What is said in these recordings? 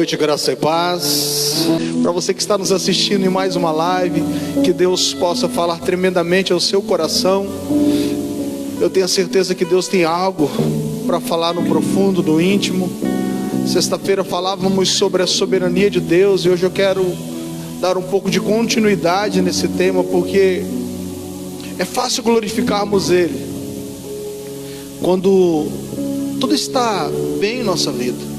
noite, graça e paz. Para você que está nos assistindo em mais uma live, que Deus possa falar tremendamente ao seu coração. Eu tenho a certeza que Deus tem algo para falar no profundo, no íntimo. Sexta-feira falávamos sobre a soberania de Deus, e hoje eu quero dar um pouco de continuidade nesse tema, porque é fácil glorificarmos Ele quando tudo está bem em nossa vida.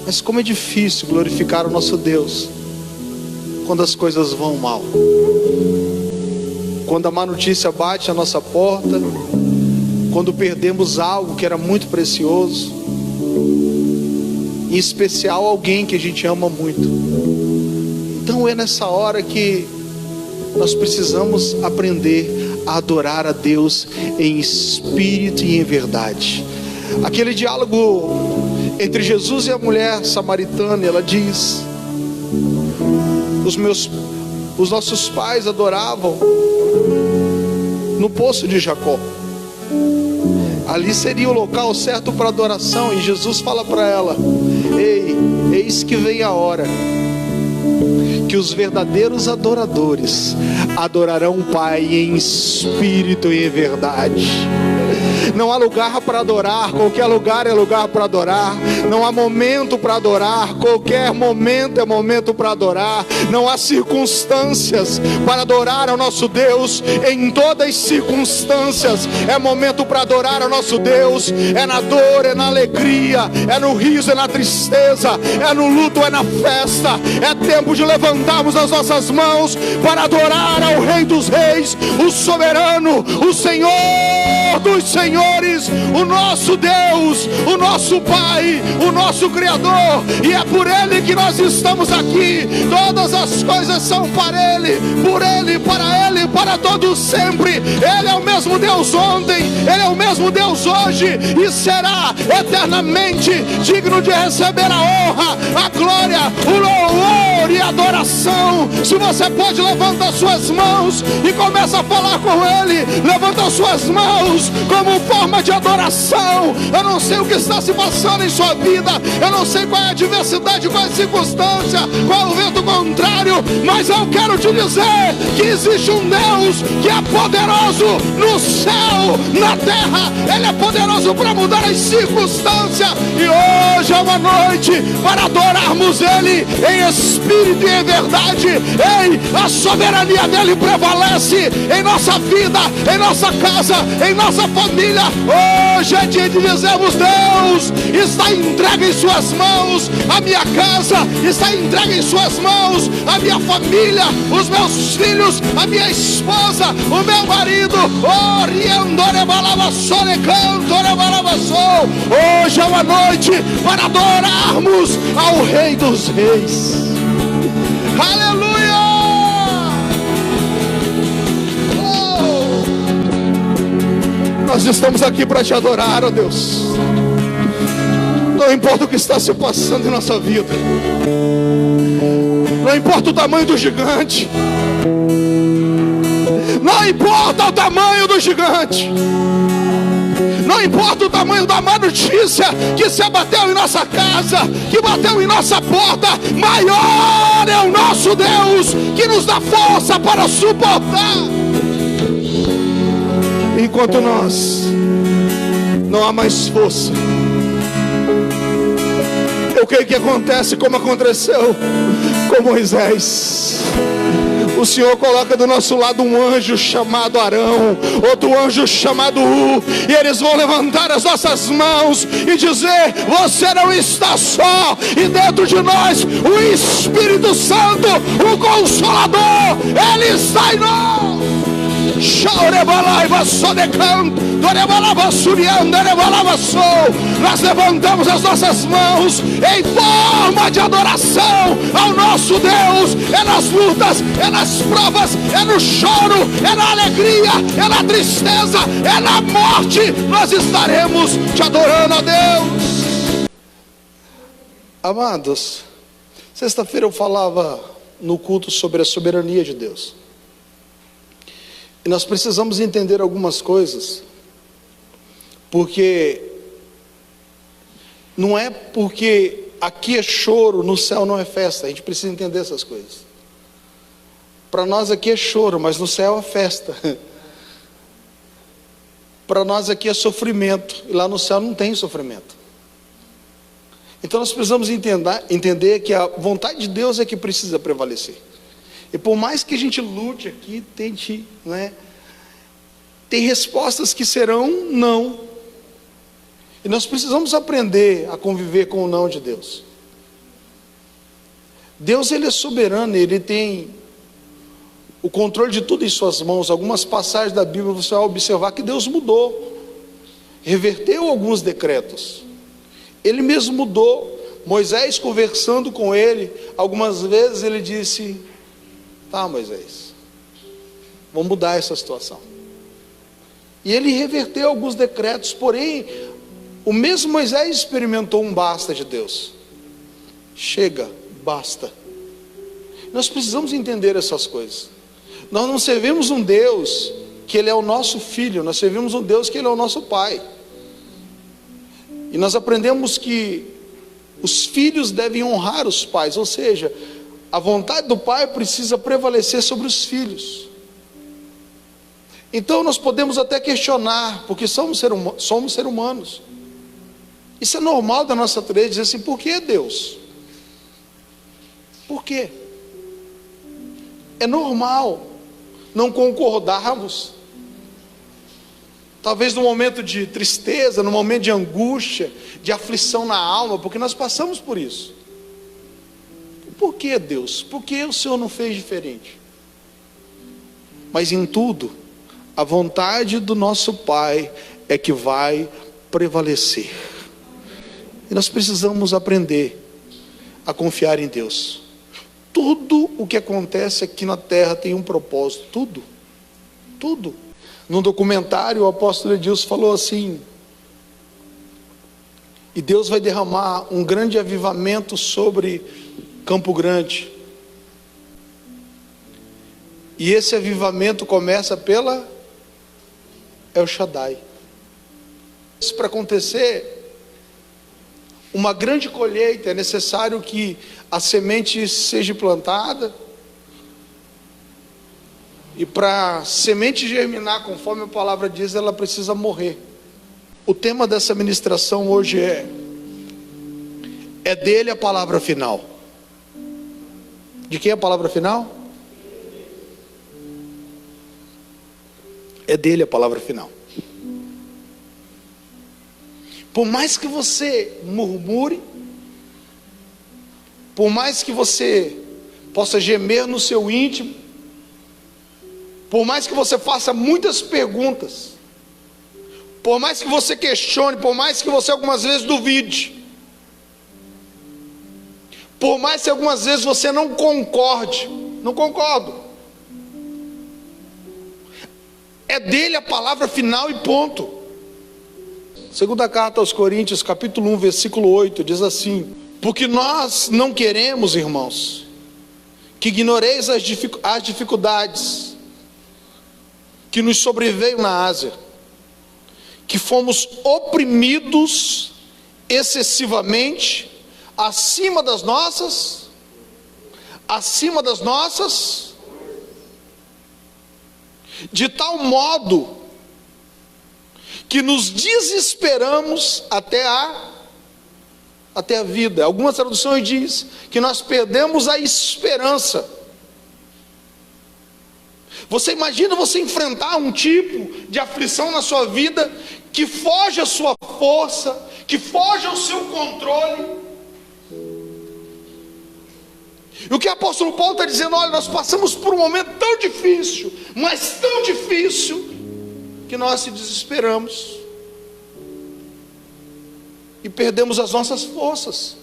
Mas como é difícil glorificar o nosso Deus quando as coisas vão mal, quando a má notícia bate à nossa porta, quando perdemos algo que era muito precioso, em especial alguém que a gente ama muito. Então é nessa hora que nós precisamos aprender a adorar a Deus em espírito e em verdade. Aquele diálogo entre Jesus e a mulher samaritana, ela diz: os nossos pais adoravam no poço de Jacó. Ali seria o local certo para adoração. E Jesus fala para ela: ei, eis que vem a hora que os verdadeiros adoradores adorarão o Pai em espírito e em verdade. Não há lugar para adorar, qualquer lugar é lugar para adorar. Não há momento para adorar, qualquer momento é momento para adorar. Não há circunstâncias para adorar ao nosso Deus. Em todas as circunstâncias é momento para adorar ao nosso Deus. É na dor, é na alegria, é no riso, é na tristeza, é no luto, é na festa. É tempo de levantarmos as nossas mãos para adorar ao Rei dos Reis, o soberano, o Senhor dos senhores, o nosso Deus, o nosso Pai, o nosso Criador. E é por Ele que nós estamos aqui. Todas as coisas são para Ele, por Ele, para todos sempre. Ele é o mesmo Deus ontem, Ele é o mesmo Deus hoje e será eternamente digno de receber a honra, a glória, o louvor e a adoração. Se você pode, levanta as suas mãos e começa a falar com Ele. Levanta as suas mãos como forma de adoração. Eu não sei o que está se passando em sua vida, eu não sei qual é a adversidade, qual é a circunstância, qual é o vento contrário, mas eu quero te dizer que existe um Deus que é poderoso no céu, na terra. Ele é poderoso para mudar as circunstâncias, e hoje é uma noite para adorarmos Ele em espírito e em verdade. Ei, a soberania dele prevalece em nossa vida, em nossa casa, em nossa família. Hoje é dia de dizermos: Deus, está entregue em suas mãos a minha casa, está entregue em suas mãos a minha família, os meus filhos, a minha esposa, o meu marido. Hoje é uma noite para adorarmos ao Rei dos Reis. Aleluia! Nós estamos aqui para te adorar, ó Deus. Não importa o que está se passando em nossa vida, não importa o tamanho do gigante, não importa o tamanho do gigante, não importa o tamanho da má notícia que se abateu em nossa casa, que bateu em nossa porta. Maior é o nosso Deus, que nos dá força para suportar. Enquanto nós não há mais força, eu creio que acontece como aconteceu com Moisés. O Senhor coloca do nosso lado um anjo chamado Arão, outro anjo chamado e eles vão levantar as nossas mãos e dizer: você não está só. E dentro de nós o Espírito Santo, o Consolador, Ele está em nós. Nós levantamos as nossas mãos em forma de adoração ao nosso Deus. É nas lutas, é nas provas, é no choro, é na alegria, é na tristeza, é na morte. Nós estaremos te adorando, a Deus. Amados, sexta-feira eu falava no culto sobre a soberania de Deus. E nós precisamos entender algumas coisas, porque não é porque aqui é choro, no céu não é festa. A gente precisa entender essas coisas. Para nós aqui é choro, mas no céu é festa. Para nós aqui é sofrimento, e lá no céu não tem sofrimento. Então nós precisamos entender que a vontade de Deus é que precisa prevalecer. E por mais que a gente lute aqui, tente, tem respostas que serão não. E nós precisamos aprender a conviver com o não de Deus. Deus, Ele é soberano, Ele tem o controle de tudo em suas mãos. Algumas passagens da Bíblia você vai observar que Deus mudou, reverteu alguns decretos. Ele mesmo mudou. Moisés, conversando com ele, algumas vezes ele disse: tá, Moisés, vamos mudar essa situação. E ele reverteu alguns decretos, porém o mesmo Moisés experimentou um basta de Deus. Chega, basta. Nós precisamos entender essas coisas. Nós não servimos um Deus que Ele é o nosso filho, nós servimos um Deus que Ele é o nosso Pai. E nós aprendemos que os filhos devem honrar os pais, ou seja, a vontade do pai precisa prevalecer sobre os filhos. Então nós podemos até questionar, porque somos seres humanos. Isso é normal da nossa natureza, dizer assim: por que Deus? Por quê? É normal não concordarmos. Talvez no momento de tristeza, no momento de angústia, de aflição na alma, porque nós passamos por isso. Por que Deus? Por que o Senhor não fez diferente? Mas em tudo, a vontade do nosso Pai é que vai prevalecer. E nós precisamos aprender a confiar em Deus. Tudo o que acontece aqui na terra tem um propósito, tudo. Num documentário, o apóstolo Edilson falou assim: e Deus vai derramar um grande avivamento sobre Campo Grande. E esse avivamento começa pela El Shaddai. Isso para acontecer, uma grande colheita, é necessário que a semente seja plantada. E para a semente germinar, conforme a palavra diz, ela precisa morrer. O tema dessa ministração hoje é dele a palavra final. De quem é a palavra final? É dele a palavra final. Por mais que você murmure, por mais que você possa gemer no seu íntimo, por mais que você faça muitas perguntas, por mais que você questione, por mais que você algumas vezes duvide, por mais que algumas vezes você não concordo, é dele a palavra final e ponto. Segunda carta aos Coríntios, capítulo 1, versículo 8, diz assim: porque nós não queremos, irmãos, que ignoreis as dificuldades que nos sobreveio na Ásia, que fomos oprimidos excessivamente acima das nossas, de tal modo que nos desesperamos até a vida. Algumas traduções diz que nós perdemos a esperança. Você imagina você enfrentar um tipo de aflição na sua vida que foge à sua força, que foge ao seu controle. E o que o apóstolo Paulo está dizendo: olha, nós passamos por um momento tão difícil, mas tão difícil, que nós se desesperamos e perdemos as nossas forças.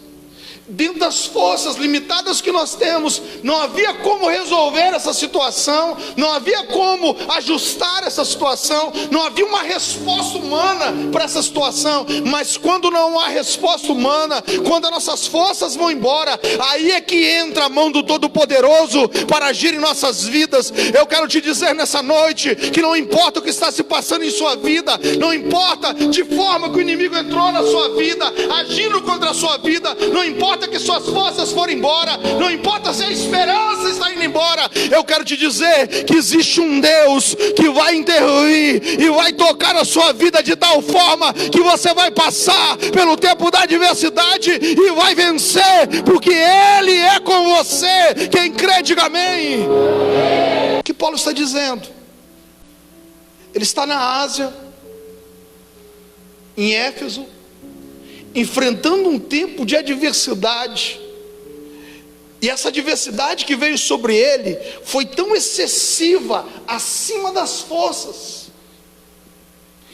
dentro das forças limitadas que nós temos, não havia como resolver essa situação, não havia como ajustar essa situação, não havia uma resposta humana para essa situação. Mas quando não há resposta humana, quando as nossas forças vão embora, aí é que entra a mão do Todo-Poderoso para agir em nossas vidas. Eu quero te dizer nessa noite que não importa o que está se passando em sua vida, não importa de forma que o inimigo entrou na sua vida, agindo contra a sua vida, não importa que suas forças foram embora, não importa se a esperança está indo embora, eu quero te dizer que existe um Deus que vai intervir e vai tocar a sua vida de tal forma que você vai passar pelo tempo da adversidade e vai vencer, porque Ele é com você. Quem crê, diga amém. O que Paulo está dizendo? Ele está na Ásia, em Éfeso, enfrentando um tempo de adversidade, e essa adversidade que veio sobre ele foi tão excessiva, acima das forças.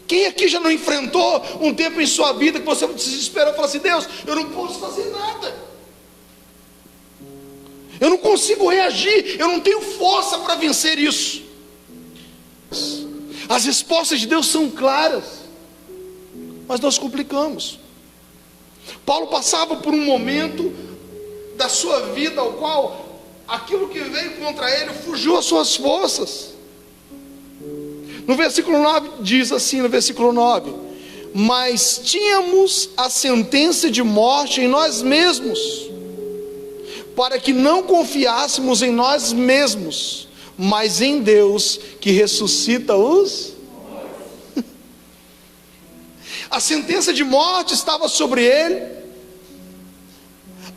Quem aqui já não enfrentou um tempo em sua vida que você se desesperou e falou assim: Deus, eu não posso fazer nada, eu não consigo reagir, eu não tenho força para vencer isso? As respostas de Deus são claras, mas nós complicamos. Paulo passava por um momento da sua vida ao qual aquilo que veio contra ele fugiu às suas forças. No versículo 9 diz assim, no versículo 9: mas tínhamos a sentença de morte em nós mesmos, para que não confiássemos em nós mesmos, mas em Deus que ressuscita os... A sentença de morte estava sobre ele,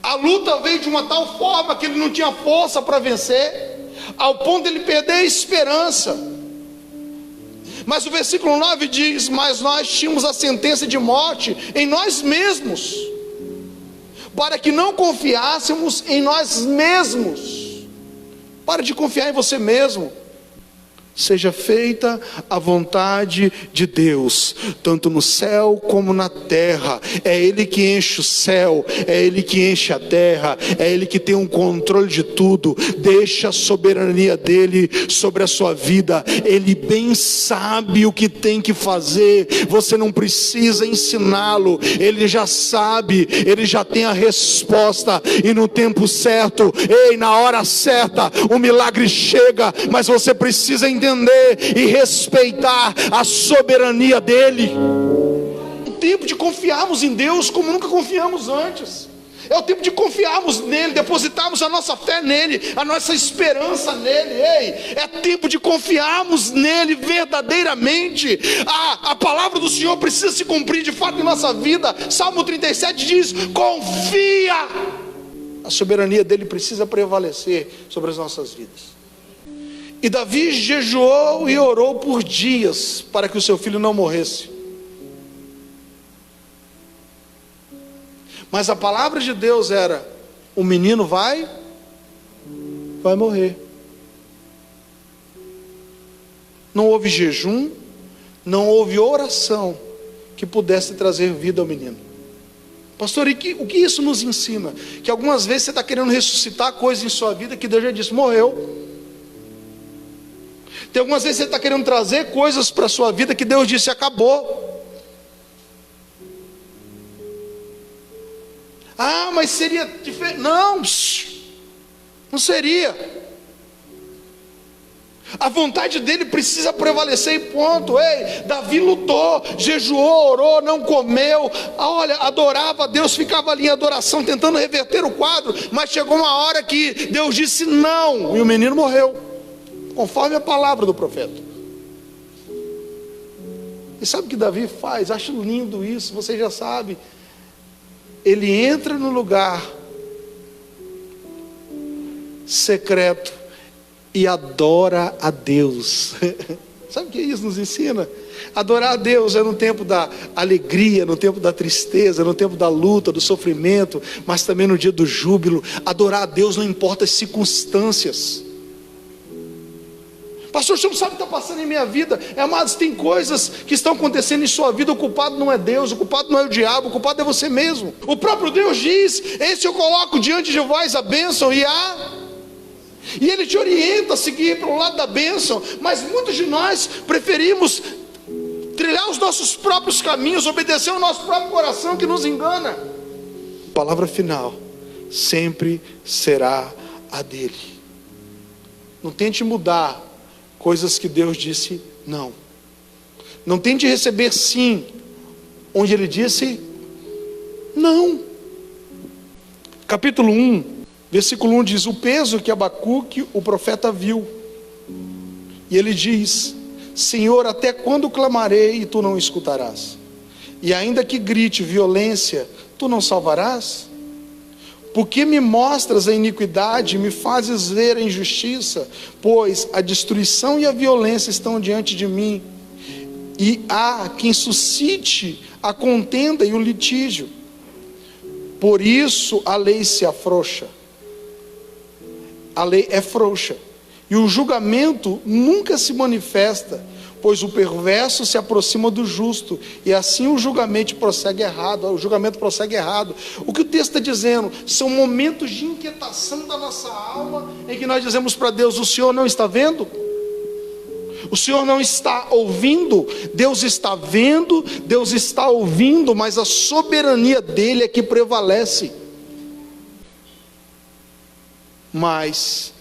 a luta veio de uma tal forma que ele não tinha força para vencer, ao ponto de ele perder a esperança. Mas o versículo 9 diz: mas nós tínhamos a sentença de morte em nós mesmos, para que não confiássemos em nós mesmos. Pare de confiar em você mesmo. Seja feita a vontade de Deus, tanto no céu como na terra. É Ele que enche o céu, é Ele que enche a terra, é Ele que tem um controle de tudo. Deixa a soberania dEle sobre a sua vida. Ele bem sabe o que tem que fazer, você não precisa ensiná-lo, Ele já sabe, Ele já tem a resposta. E no tempo certo, na hora certa, o milagre chega, mas você precisa entender e respeitar a soberania dEle. É o tempo de confiarmos em Deus como nunca confiamos antes. É o tempo de confiarmos nele, depositarmos a nossa fé nele, a nossa esperança nele. É tempo de confiarmos nele verdadeiramente. A palavra do Senhor precisa se cumprir de fato em nossa vida. Salmo 37 diz: confia. A soberania dele precisa prevalecer sobre as nossas vidas. E Davi jejuou e orou por dias para que o seu filho não morresse. Mas a palavra de Deus era: o menino vai morrer. Não houve jejum, não houve oração que pudesse trazer vida ao menino. Pastor, o que isso nos ensina? Que algumas vezes você está querendo ressuscitar coisas em sua vida que Deus já disse: morreu. Tem algumas vezes você está querendo trazer coisas para a sua vida que Deus disse: acabou. Ah, mas seria diferente. Não seria. A vontade dele precisa prevalecer e ponto. Davi lutou, jejuou, orou, não comeu, olha, adorava a Deus, ficava ali em adoração, tentando reverter o quadro, mas chegou uma hora que Deus disse não, e o menino morreu, conforme a palavra do profeta. E sabe o que Davi faz? Acho lindo isso, você já sabe. Ele entra no lugar secreto e adora a Deus. Sabe o que isso nos ensina? Adorar a Deus é no tempo da alegria, no tempo da tristeza, no tempo da luta, do sofrimento, mas também no dia do júbilo. Adorar a Deus não importa as circunstâncias. Pastor, você não sabe o que está passando em minha vida. Amados, tem coisas que estão acontecendo em sua vida. O culpado não é Deus, o culpado não é o diabo, o culpado é você mesmo. O próprio Deus diz: esse eu coloco diante de vós a bênção e Ele te orienta a seguir para o lado da bênção. Mas muitos de nós preferimos trilhar os nossos próprios caminhos, obedecer ao nosso próprio coração que nos engana. A palavra final sempre será a dele. Não tente mudar coisas que Deus disse não. Não tente receber sim onde Ele disse não. Capítulo 1, versículo 1 diz: o peso que Abacuque, o profeta, viu. E ele diz: Senhor, até quando clamarei e tu não escutarás? E ainda que grite violência, tu não salvarás? Porque me mostras a iniquidade, me fazes ver a injustiça? Pois a destruição e a violência estão diante de mim, e há quem suscite a contenda e o litígio. Por isso a lei se afrouxa. A lei é frouxa, e o julgamento nunca se manifesta, pois o perverso se aproxima do justo, e assim o julgamento prossegue errado. O que o texto está dizendo? São momentos de inquietação da nossa alma, em que nós dizemos para Deus: o Senhor não está vendo? O Senhor não está ouvindo? Deus está vendo, Deus está ouvindo, mas a soberania dele é que prevalece. Mas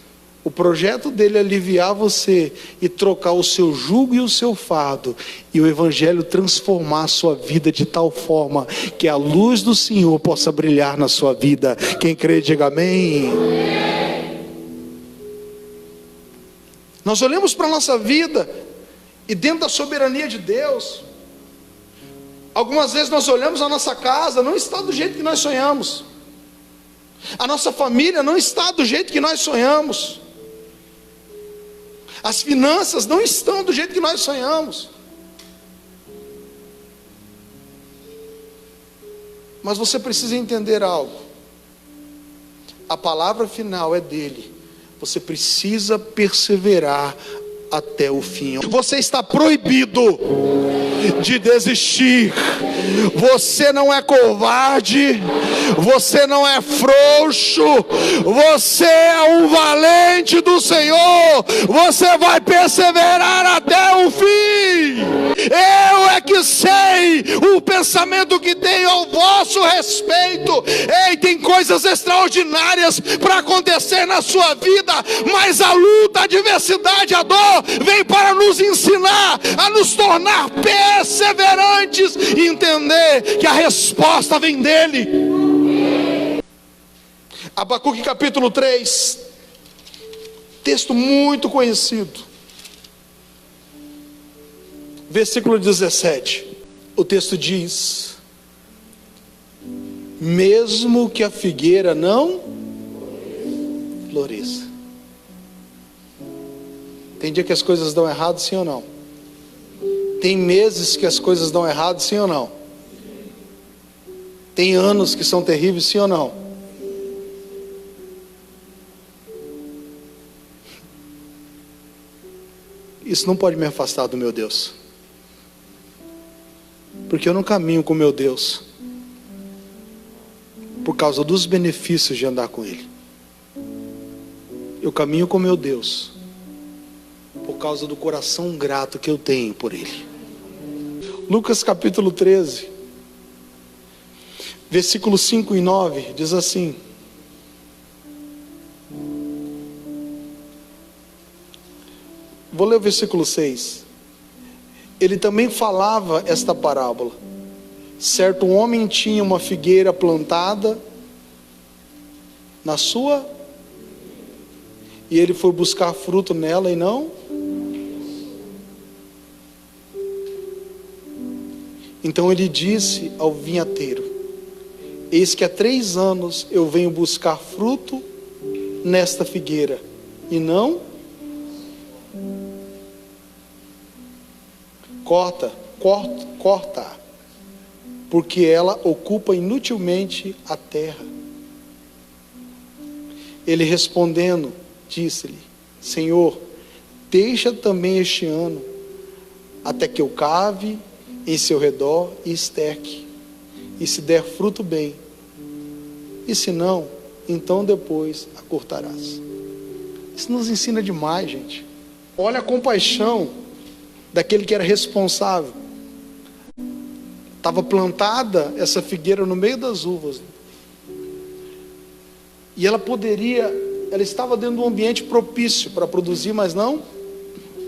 o projeto dele é aliviar você e trocar o seu jugo e o seu fardo, e o Evangelho transformar a sua vida de tal forma que a luz do Senhor possa brilhar na sua vida. Quem crê, diga amém. Nós olhamos para a nossa vida, e dentro da soberania de Deus, algumas vezes nós olhamos a nossa casa, não está do jeito que nós sonhamos. A nossa família não está do jeito que nós sonhamos. As finanças não estão do jeito que nós sonhamos. Mas você precisa entender algo. A palavra final é dele. Você precisa perseverar até o fim. Você está proibido de desistir. Você não é covarde, você não é frouxo, você é um valente do Senhor. Você vai perseverar até o fim. Eu é que sei o pensamento que tenho ao vosso respeito. Ei, tem coisas extraordinárias para acontecer na sua vida, mas a luta, a adversidade, a dor vem para nos ensinar a nos tornar perseverantes e entender que a resposta vem dele. Abacuque capítulo 3, texto muito conhecido, versículo 17. O texto diz: mesmo que a figueira não floresça. Tem dia que as coisas dão errado, sim ou não? Tem meses que as coisas dão errado, sim ou não? Tem anos que são terríveis, sim ou não? Isso não pode me afastar do meu Deus, porque eu não caminho com o meu Deus por causa dos benefícios de andar com Ele. Eu caminho com o meu Deus por causa do coração grato que eu tenho por Ele. Lucas capítulo 13, versículos 5 e 9, diz assim: vou ler o versículo 6. Ele também falava esta parábola. Certo homem tinha uma figueira plantada na sua, e ele foi buscar fruto nela e não. Então ele disse ao vinhateiro: eis que há 3 anos eu venho buscar fruto nesta figueira, e não. Corta, porque ela ocupa inutilmente a terra. Ele respondendo, disse-lhe: Senhor, deixa também este ano, até que eu cave em seu redor e esterque, e se der fruto bem, e se não, então depois a cortarás. Isso nos ensina demais, gente. Olha a compaixão daquele que era responsável. Estava plantada essa figueira no meio das uvas, e ela estava dentro de um ambiente propício para produzir, mas não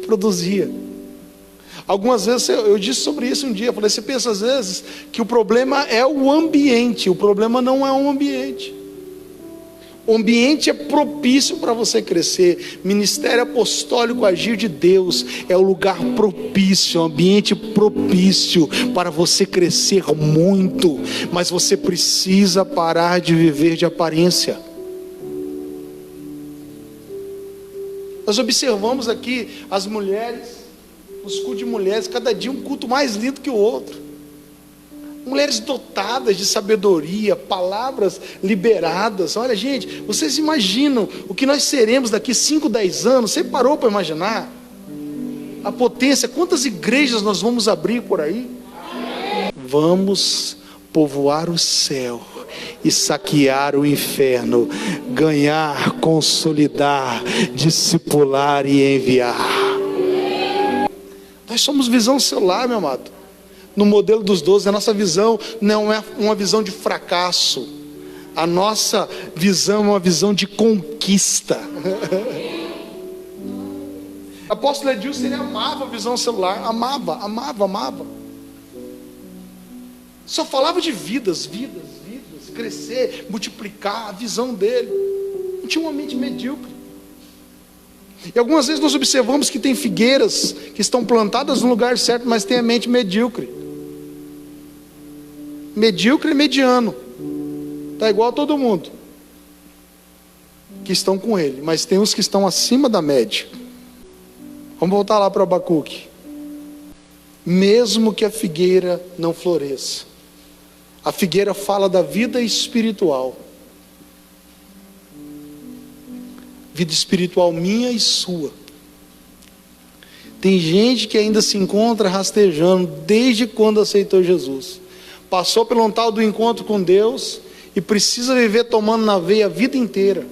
produzia. Algumas vezes eu disse sobre isso um dia, eu falei, você pensa às vezes que o problema é o ambiente, o problema não é o ambiente. O ambiente é propício para você crescer. Ministério apostólico, agir de Deus, é o lugar propício, o ambiente propício para você crescer muito. Mas você precisa parar de viver de aparência. Nós observamos aqui as mulheres, os cultos de mulheres, cada dia um culto mais lindo que o outro. Mulheres dotadas de sabedoria, palavras liberadas. Olha, gente, vocês imaginam o que nós seremos daqui 5, 10 anos? Você parou para imaginar? A potência, quantas igrejas nós vamos abrir por aí? Vamos povoar o céu e saquear o inferno, ganhar, consolidar, discipular e enviar. Nós somos visão celular, meu amado. No modelo dos 12, a nossa visão não é uma visão de fracasso. A nossa visão é uma visão de conquista. O apóstolo Edilson, ele amava a visão celular. Amava. Só falava de vidas, crescer, multiplicar, a visão dele. Não tinha uma mente medíocre. E algumas vezes nós observamos que tem figueiras que estão plantadas no lugar certo, mas tem a mente medíocre. Medíocre e mediano. Está igual a todo mundo que estão com ele, mas tem uns que estão acima da média. Vamos voltar lá para Abacuque. Mesmo que a figueira não floresça, a figueira fala da vida espiritual. Vida espiritual minha e sua. Tem gente que ainda se encontra rastejando desde quando aceitou Jesus. Passou pelo tal do encontro com Deus e precisa viver tomando na veia a vida inteira.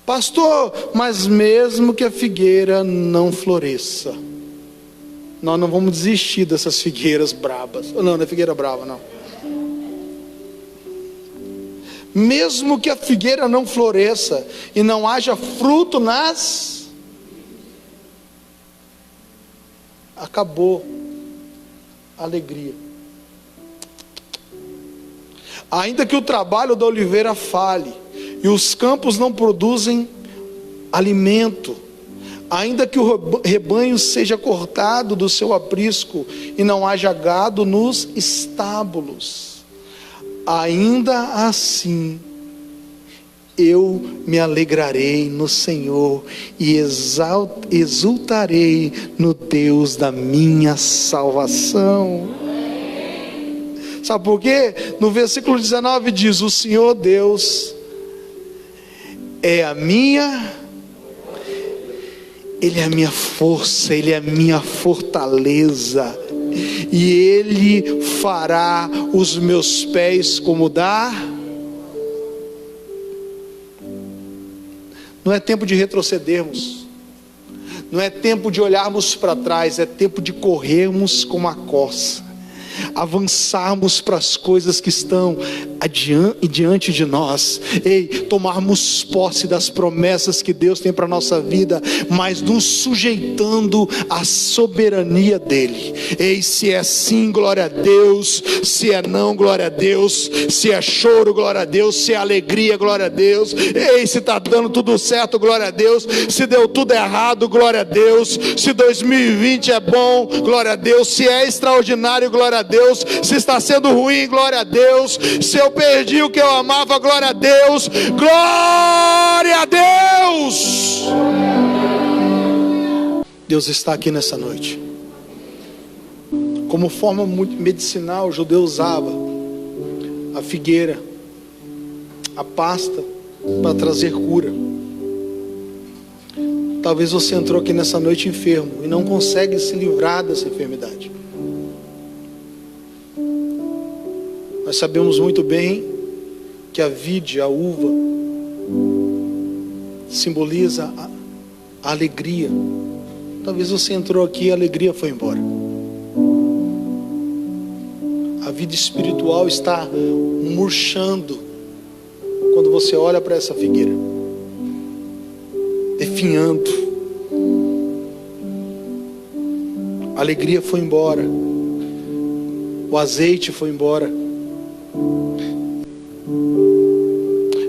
Pastor, mas mesmo que a figueira não floresça, nós não vamos desistir dessas figueiras brabas. Não é figueira brava, não. Mesmo que a figueira não floresça e não haja fruto acabou a alegria. Ainda que o trabalho da oliveira fale e os campos não produzem alimento, ainda que o rebanho seja cortado do seu aprisco e não haja gado nos estábulos, ainda assim eu me alegrarei no Senhor e exultarei no Deus da minha salvação. Sabe por quê? No versículo 19 diz: o Senhor Deus é Ele é a minha força, Ele é a minha fortaleza, e Ele fará os meus pés como dar. Não é tempo de retrocedermos, não é tempo de olharmos para trás, é tempo de corrermos como a corça, avançarmos para as coisas que estão diante de nós, tomarmos posse das promessas que Deus tem para a nossa vida, mas nos sujeitando à soberania dEle. Se é sim, glória a Deus; se é não, glória a Deus; se é choro, glória a Deus; se é alegria, glória a Deus; se está dando tudo certo, glória a Deus; se deu tudo errado, glória a Deus; se 2020 é bom, glória a Deus; se é extraordinário, glória a Deus; se está sendo ruim, glória a Deus; se eu perdi o que eu amava, glória a Deus; glória a Deus. Deus está aqui nessa noite. Como forma medicinal, o judeu usava a figueira, a pasta, para trazer cura. Talvez você entrou aqui nessa noite enfermo e não consegue se livrar dessa enfermidade. Nós sabemos muito bem que a vide, a uva, simboliza a alegria. Talvez você entrou aqui e a alegria foi embora. A vida espiritual está murchando quando você olha para essa figueira, definhando. A alegria foi embora, o azeite foi embora.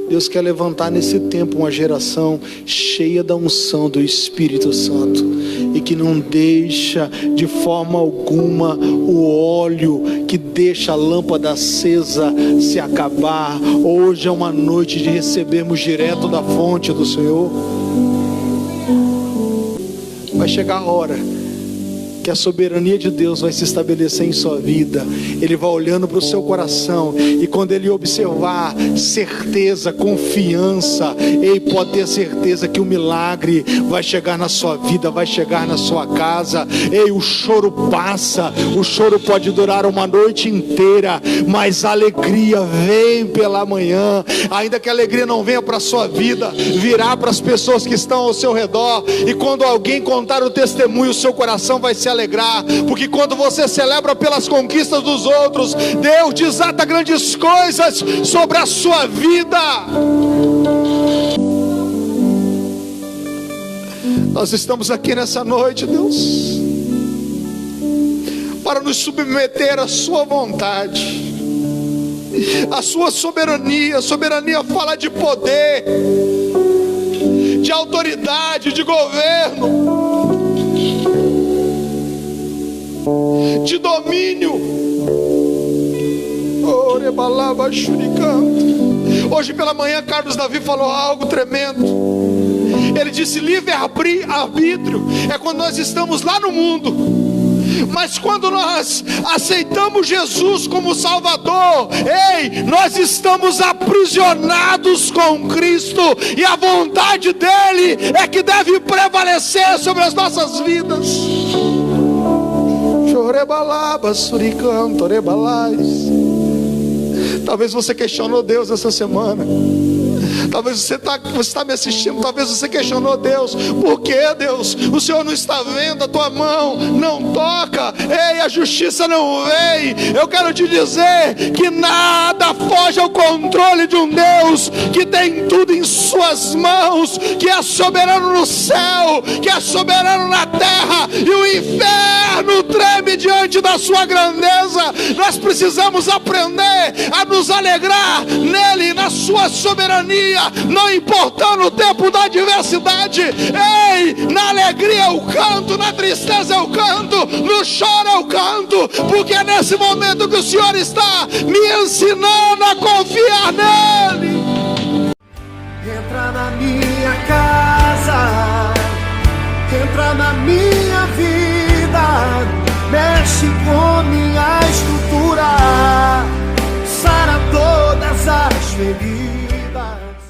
Deus quer levantar nesse tempo uma geração cheia da unção do Espírito Santo, e que não deixa de forma alguma o óleo que deixa a lâmpada acesa se acabar. Hoje é uma noite de recebermos direto da fonte do Senhor. Vai chegar a hora que a soberania de Deus vai se estabelecer em sua vida. Ele vai olhando para o seu coração, e quando ele observar certeza, confiança, ele pode ter certeza que o milagre vai chegar na sua vida, vai chegar na sua casa. Ei, o choro passa, o choro pode durar uma noite inteira, mas a alegria vem pela manhã. Ainda que a alegria não venha para a sua vida, virá para as pessoas que estão ao seu redor, e quando alguém contar o testemunho, o seu coração vai se alegrar, porque quando você celebra pelas conquistas dos outros, Deus desata grandes coisas sobre a sua vida. Nós estamos aqui nessa noite, Deus, para nos submeter à sua vontade, à sua soberania. Soberania fala de poder, de autoridade, de governo, de domínio. Hoje pela manhã Carlos Davi falou algo tremendo. Ele disse: livre-arbítrio é quando nós estamos lá no mundo, mas quando nós aceitamos Jesus como Salvador, ei, nós estamos aprisionados com Cristo, e a vontade dele é que deve prevalecer sobre as nossas vidas. Talvez você questionou Deus essa semana. Talvez você está me assistindo, talvez você questionou Deus. Por que, Deus? O Senhor não está vendo? A tua mão não toca. Ei, a justiça não vem. Eu quero te dizer que nada foge ao controle de um Deus que tem tudo em suas mãos, que é soberano no céu, que é soberano na terra, e o inferno treme diante da sua grandeza. Nós precisamos aprender a nos alegrar nele, na sua soberania, não importando o tempo da adversidade. Ei, na alegria eu canto, na tristeza eu canto, no choro eu canto, porque é nesse momento que o Senhor está me ensinando a